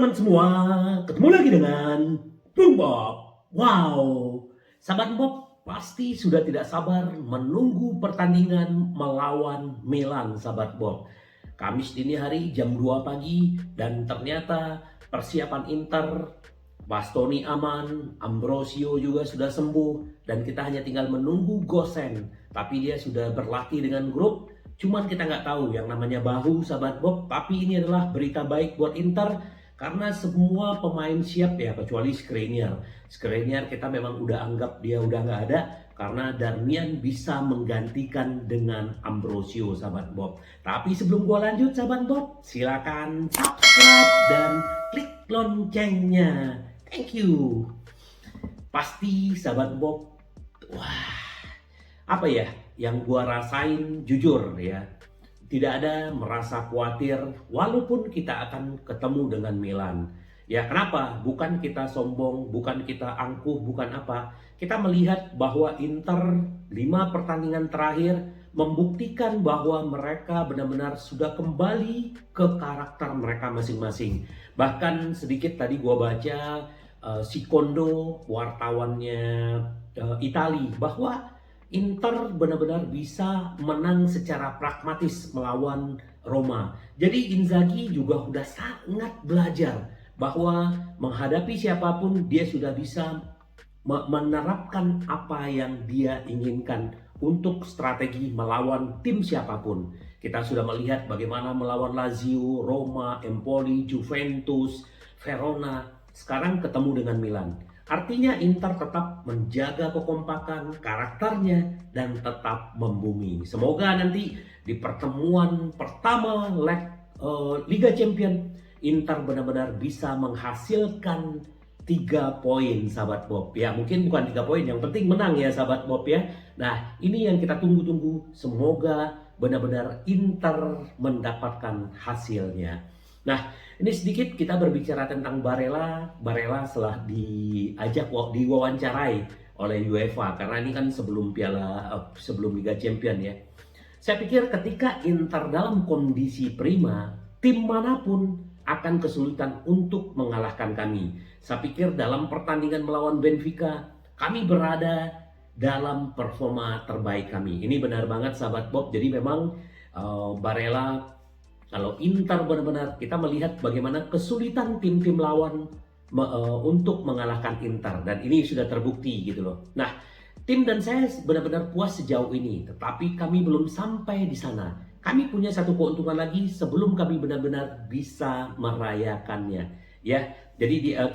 teman-teman semua, ketemu lagi dengan Bung Bob. Wow, sahabat Bob pasti sudah tidak sabar menunggu pertandingan melawan Milan, sahabat Bob. Kamis dini hari jam 2 pagi dan ternyata persiapan Inter, Bastoni aman, Ambrosio juga sudah sembuh dan kita hanya tinggal menunggu Gosen. Tapi dia sudah berlatih dengan grup. Cuman kita nggak tahu yang namanya bahu, sahabat Bob. Tapi ini adalah berita baik buat Inter karena semua pemain siap ya kecuali Skriniar. Skriniar kita memang udah anggap dia udah nggak ada karena Darmian bisa menggantikan dengan Ambrosio, sahabat Bob. Tapi sebelum gua lanjut, sahabat Bob, silakan subscribe dan klik loncengnya. Thank you. Pasti sahabat Bob, wah, apa ya yang gua rasain jujur ya, tidak ada merasa khawatir walaupun kita akan ketemu dengan Milan. Ya kenapa? Bukan kita sombong, bukan kita angkuh, bukan apa. Kita melihat bahwa Inter 5 pertandingan terakhir membuktikan bahwa mereka benar-benar sudah kembali ke karakter mereka masing-masing. Bahkan sedikit tadi gua baca si Kondo, wartawannya Itali, bahwa Inter benar-benar bisa menang secara pragmatis melawan Roma. Jadi Inzaghi juga sudah sangat belajar bahwa menghadapi siapapun dia sudah bisa menerapkan apa yang dia inginkan untuk strategi melawan tim siapapun. Kita sudah melihat bagaimana melawan Lazio, Roma, Empoli, Juventus, Verona, sekarang ketemu dengan Milan. Artinya Inter tetap menjaga kekompakan karakternya dan tetap membumi. Semoga nanti di pertemuan pertama leg Liga Champion Inter benar-benar bisa menghasilkan 3 poin, sahabat Bob. Ya mungkin bukan 3 poin, yang penting menang ya sahabat Bob ya. Nah ini yang kita tunggu-tunggu. Semoga benar-benar Inter mendapatkan hasilnya. Nah, ini sedikit kita berbicara tentang Barella. Barella setelah diajak diwawancarai oleh UEFA karena ini kan sebelum Liga Champion ya. Saya pikir ketika Inter dalam kondisi prima, tim manapun akan kesulitan untuk mengalahkan kami. Saya pikir dalam pertandingan melawan Benfica, kami berada dalam performa terbaik kami. Ini benar banget sahabat Bob. Jadi memang Barella, kalau Inter benar-benar kita melihat bagaimana kesulitan tim-tim lawan untuk mengalahkan Inter dan ini sudah terbukti gitu loh. Nah, tim dan saya benar-benar puas sejauh ini, tetapi kami belum sampai di sana. Kami punya satu keuntungan lagi sebelum kami benar-benar bisa merayakannya. Ya, jadi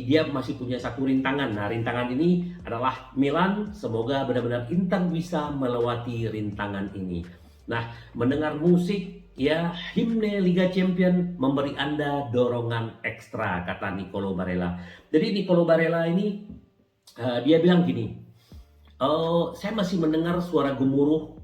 dia masih punya satu rintangan. Nah, rintangan ini adalah Milan. Semoga benar-benar Inter bisa melewati rintangan ini. Nah, mendengar musik ya himne Liga Champion memberi Anda dorongan ekstra, kata Nicolo Barella. Jadi Nicolo Barella ini dia bilang gini, saya masih mendengar suara gemuruh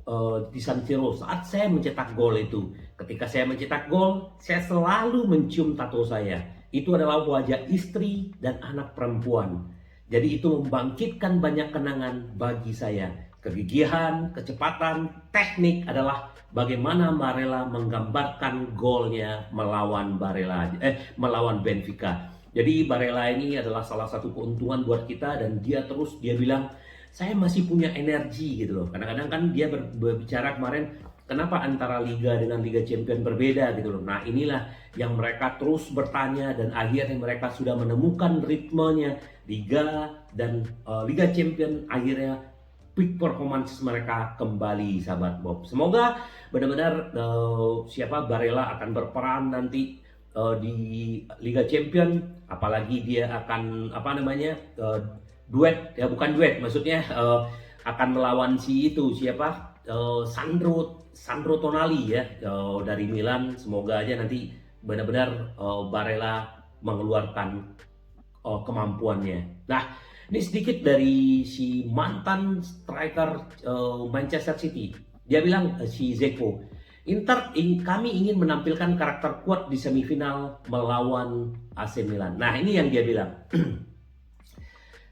di San Siro saat saya mencetak gol itu. Ketika saya mencetak gol, saya selalu mencium tato saya. Itu adalah wajah istri dan anak perempuan. Jadi itu membangkitkan banyak kenangan bagi saya. Kegigihan, kecepatan, teknik adalah bagaimana Barella menggambarkan golnya melawan melawan Benfica. Jadi Barella ini adalah salah satu keuntungan buat kita dan dia bilang saya masih punya energi gitu loh. Kadang-kadang kan dia berbicara kemarin kenapa antara Liga dengan Liga Champion berbeda gitu loh. Nah inilah yang mereka terus bertanya dan akhirnya mereka sudah menemukan ritmenya. Liga dan Liga Champion akhirnya peak performance mereka kembali, sahabat Bob. Semoga benar-benar Barella akan berperan nanti di Liga Champion, apalagi dia akan duet ya, bukan duet maksudnya, akan melawan Sandro Tonali ya dari Milan. Semoga aja nanti benar-benar Barella mengeluarkan kemampuannya. Nah, ini sedikit dari si mantan striker Manchester City. Dia bilang si Zeko, kami ingin menampilkan karakter kuat di semifinal melawan AC Milan. Nah ini yang dia bilang.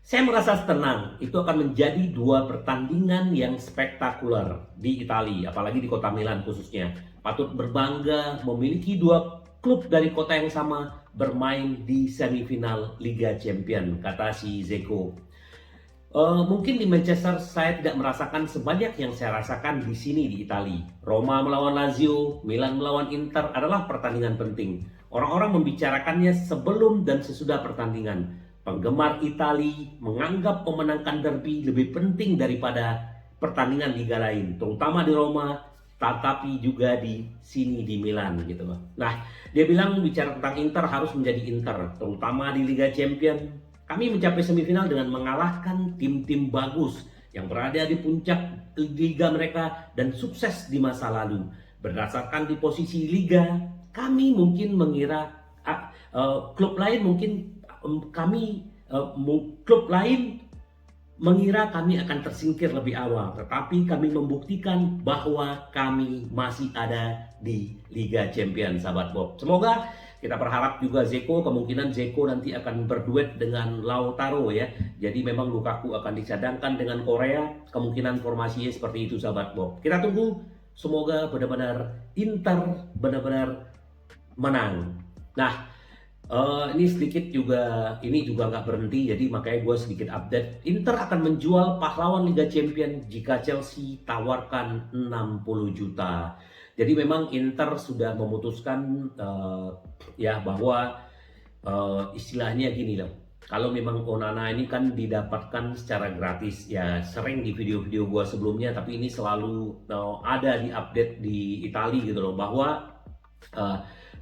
Saya merasa tenang, itu akan menjadi 2 pertandingan yang spektakuler di Italia, apalagi di kota Milan khususnya. Patut berbangga memiliki 2 klub dari kota yang sama bermain di semifinal Liga Champion, kata si Zeko. Mungkin di Manchester saya tidak merasakan sebanyak yang saya rasakan di sini di Italia. Roma melawan Lazio, Milan melawan Inter adalah pertandingan penting. Orang-orang membicarakannya sebelum dan sesudah pertandingan. Penggemar Italia menganggap memenangkan derby lebih penting daripada pertandingan liga lain, terutama di Roma, tetapi juga di sini di Milan gitu loh. Nah, dia bilang bicara tentang Inter harus menjadi Inter, terutama di Liga Champion. Kami mencapai semifinal dengan mengalahkan tim-tim bagus yang berada di puncak liga mereka dan sukses di masa lalu. Berdasarkan di posisi liga, kami mungkin mengira klub lain mungkin klub lain mengira kami akan tersingkir lebih awal, tetapi kami membuktikan bahwa kami masih ada di Liga Champions, sahabat Bob. Semoga kita berharap juga kemungkinan Zeko nanti akan berduet dengan Lautaro ya. Jadi memang Lukaku akan dicadangkan dengan Korea, kemungkinan formasinya seperti itu, sahabat Bob. Kita tunggu, semoga benar-benar Inter benar-benar menang. Nah, ini sedikit juga, ini juga nggak berhenti, jadi makanya gue sedikit update. Inter akan menjual pahlawan Liga Champion jika Chelsea tawarkan 60 juta. Jadi memang Inter sudah memutuskan ya bahwa istilahnya gini loh. Kalau memang Onana ini kan didapatkan secara gratis, ya sering di video-video gue sebelumnya, tapi ini selalu ada di update di Italia gitu loh, bahwa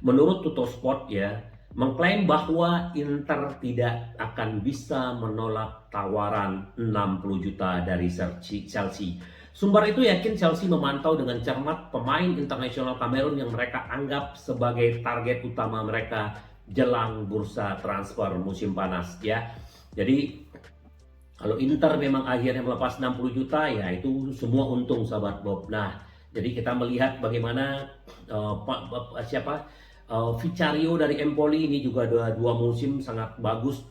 menurut Tuttosport ya, mengklaim bahwa Inter tidak akan bisa menolak tawaran 60 juta dari Chelsea. Sumber itu yakin Chelsea memantau dengan cermat pemain internasional Kamerun yang mereka anggap sebagai target utama mereka jelang bursa transfer musim panas ya. Jadi kalau Inter memang akhirnya melepas 60 juta ya itu semua untung, sahabat Bob. Nah, jadi kita melihat bagaimana Vicario dari Empoli ini juga dua musim sangat bagus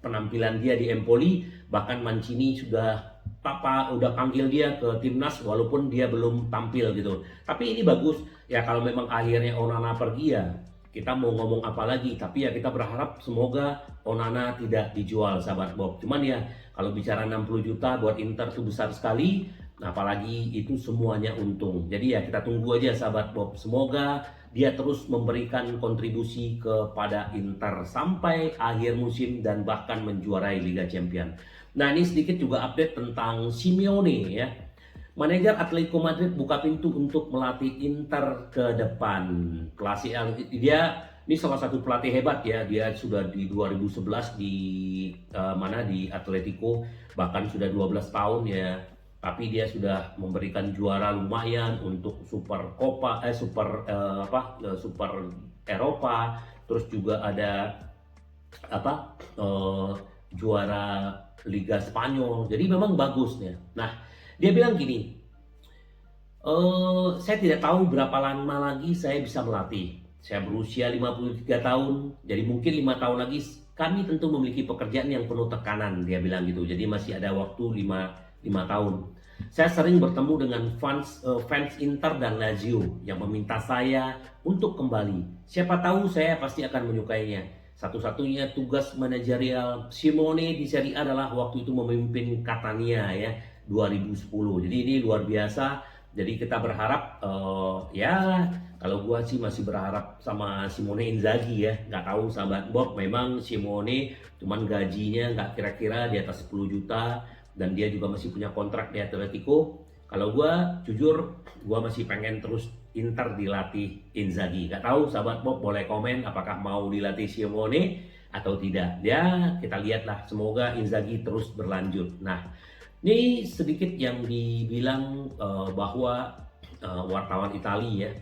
penampilan dia di Empoli. Bahkan Mancini sudah panggil dia ke timnas walaupun dia belum tampil gitu. Tapi ini bagus ya, kalau memang akhirnya Onana pergi ya kita mau ngomong apa lagi, tapi ya kita berharap semoga Onana tidak dijual, sahabat Bob. Cuman ya kalau bicara 60 juta buat Inter itu besar sekali. Nah, apalagi itu semuanya untung. Jadi ya kita tunggu aja, sahabat Bob. Semoga dia terus memberikan kontribusi kepada Inter sampai akhir musim dan bahkan menjuarai Liga Champions. Nah, ini sedikit juga update tentang Simeone ya. Manajer Atletico Madrid buka pintu untuk melatih Inter ke depan. Pelatih dia ini salah satu pelatih hebat ya. Dia sudah di 2011 di Atletico, bahkan sudah 12 tahun ya. Tapi dia sudah memberikan juara lumayan untuk Super Eropa, terus juga ada juara Liga Spanyol. Jadi memang bagus ya. Nah, dia bilang gini, saya tidak tahu berapa lama lagi saya bisa melatih. Saya berusia 53 tahun, jadi mungkin 5 tahun lagi kami tentu memiliki pekerjaan yang penuh tekanan, dia bilang gitu. Jadi masih ada waktu 5 tahun. Saya sering bertemu dengan fans Inter dan Lazio yang meminta saya untuk kembali. Siapa tahu saya pasti akan menyukainya. Satu-satunya tugas manajerial Simone di Serie A adalah waktu itu memimpin Catania ya 2010. Jadi ini luar biasa. Jadi kita berharap ya kalau gua sih masih berharap sama Simone Inzaghi ya. Nggak tahu, sahabat Bob, memang Simone cuman gajinya nggak kira-kira di atas 10 juta. Dan dia juga masih punya kontrak di Atletico. Kalau gue jujur, gue masih pengen terus Inter dilatih Inzaghi. Gak tahu, sahabat Bob, boleh komen apakah mau dilatih Simone atau tidak. Ya, kita lihatlah. Semoga Inzaghi terus berlanjut. Nah, ini sedikit yang dibilang bahwa wartawan Italia ya.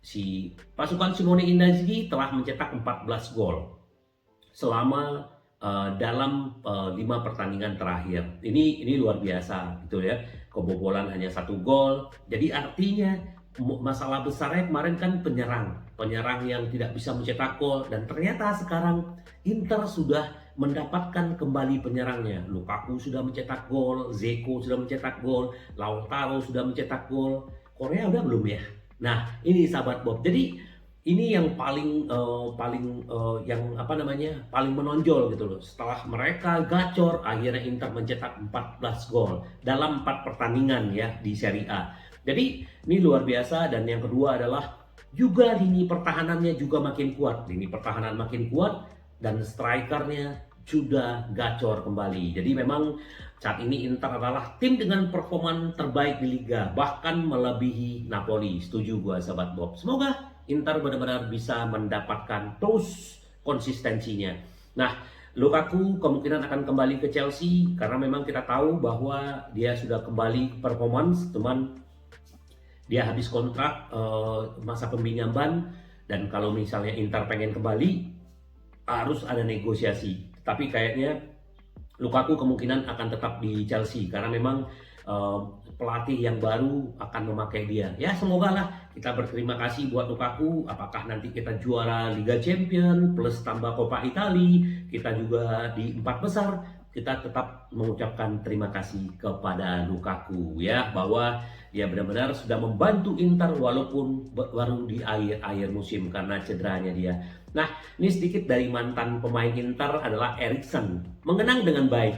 Si pasukan Simone Inzaghi telah mencetak 14 gol selama dalam 5 pertandingan terakhir. Ini luar biasa gitu ya. Kebobolan hanya 1 gol. Jadi artinya masalah besarnya kemarin kan penyerang yang tidak bisa mencetak gol, dan ternyata sekarang Inter sudah mendapatkan kembali penyerangnya. Lukaku sudah mencetak gol, Zeko sudah mencetak gol, Lautaro sudah mencetak gol. Korea udah belum ya? Nah, ini sahabat Bob. Jadi ini yang paling menonjol gitu loh. Setelah mereka gacor, akhirnya Inter mencetak 14 gol dalam 4 pertandingan ya di Serie A. Jadi ini luar biasa. Dan yang kedua adalah juga lini pertahanannya juga makin kuat. Lini pertahanan makin kuat dan strikernya sudah gacor kembali. Jadi memang saat ini Inter adalah tim dengan performa terbaik di Liga, bahkan melebihi Napoli. Setuju gua sahabat Bob. Semoga Inter benar-benar bisa mendapatkan terus konsistensinya. Nah, Lukaku kemungkinan akan kembali ke Chelsea karena memang kita tahu bahwa dia sudah kembali performance, teman dia habis kontrak masa pembinaan, dan kalau misalnya Inter pengen kembali harus ada negosiasi. Tapi kayaknya Lukaku kemungkinan akan tetap di Chelsea karena memang pelatih yang baru akan memakai dia. Ya semoga lah, kita berterima kasih buat Lukaku. Apakah nanti kita juara Liga Champion plus tambah Coppa Italia, kita juga di 4 besar, kita tetap mengucapkan terima kasih kepada Lukaku ya, bahwa dia benar-benar sudah membantu Inter walaupun baru di akhir musim karena cederanya dia. Nah, ini sedikit dari mantan pemain Inter adalah Eriksen. Mengenang dengan baik.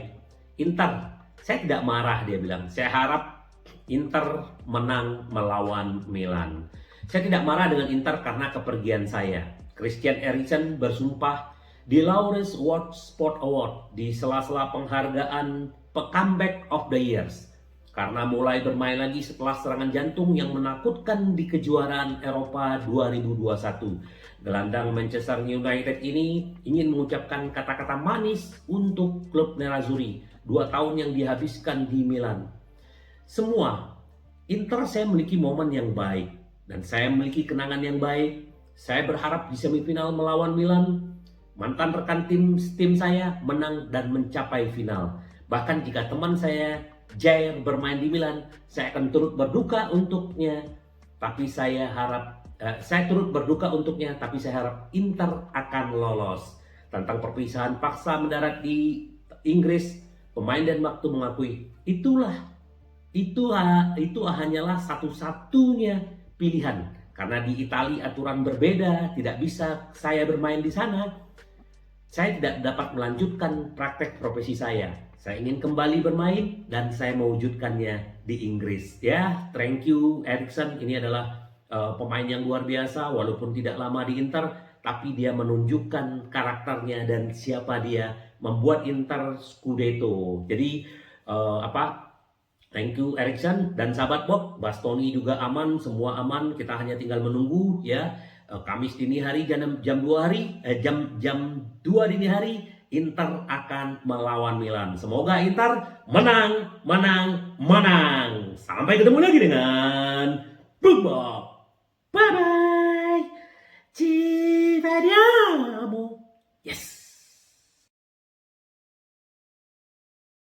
Inter, saya tidak marah, dia bilang. Saya harap Inter menang melawan Milan. Saya tidak marah dengan Inter karena kepergian saya. Christian Eriksen bersumpah di Laureus World Sport Award di sela-sela penghargaan Comeback of the Years. Karena mulai bermain lagi setelah serangan jantung yang menakutkan di kejuaraan Eropa 2021. Gelandang Manchester United ini ingin mengucapkan kata-kata manis untuk klub Nerazzurri 2 tahun yang dihabiskan di Milan. Semua, Inter saya memiliki momen yang baik dan saya memiliki kenangan yang baik. Saya berharap di semifinal melawan Milan, mantan rekan tim saya menang dan mencapai final. Bahkan jika teman saya Jair bermain di Milan, saya akan turut berduka untuknya. Tapi saya turut berduka untuknya, tapi saya harap Inter akan lolos. Tentang perpisahan paksa mendarat di Inggris, pemain dan waktu mengakui itu hanyalah satu-satunya pilihan. Karena di Italia aturan berbeda, tidak bisa saya bermain di sana. Saya tidak dapat melanjutkan praktek profesi saya. Saya ingin kembali bermain dan saya mewujudkannya di Inggris. Ya, thank you Eriksen. Ini adalah pemain yang luar biasa, walaupun tidak lama di Inter, tapi dia menunjukkan karakternya dan siapa dia, membuat Inter Scudetto. Jadi thank you Eriksen. Dan sahabat Bob, Bastoni juga aman, semua aman. Kita hanya tinggal menunggu ya. Kamis dini hari jam 2 dini hari Inter akan melawan Milan. Semoga Inter menang. Sampai ketemu lagi dengan Bob. Bye bye. Cheers.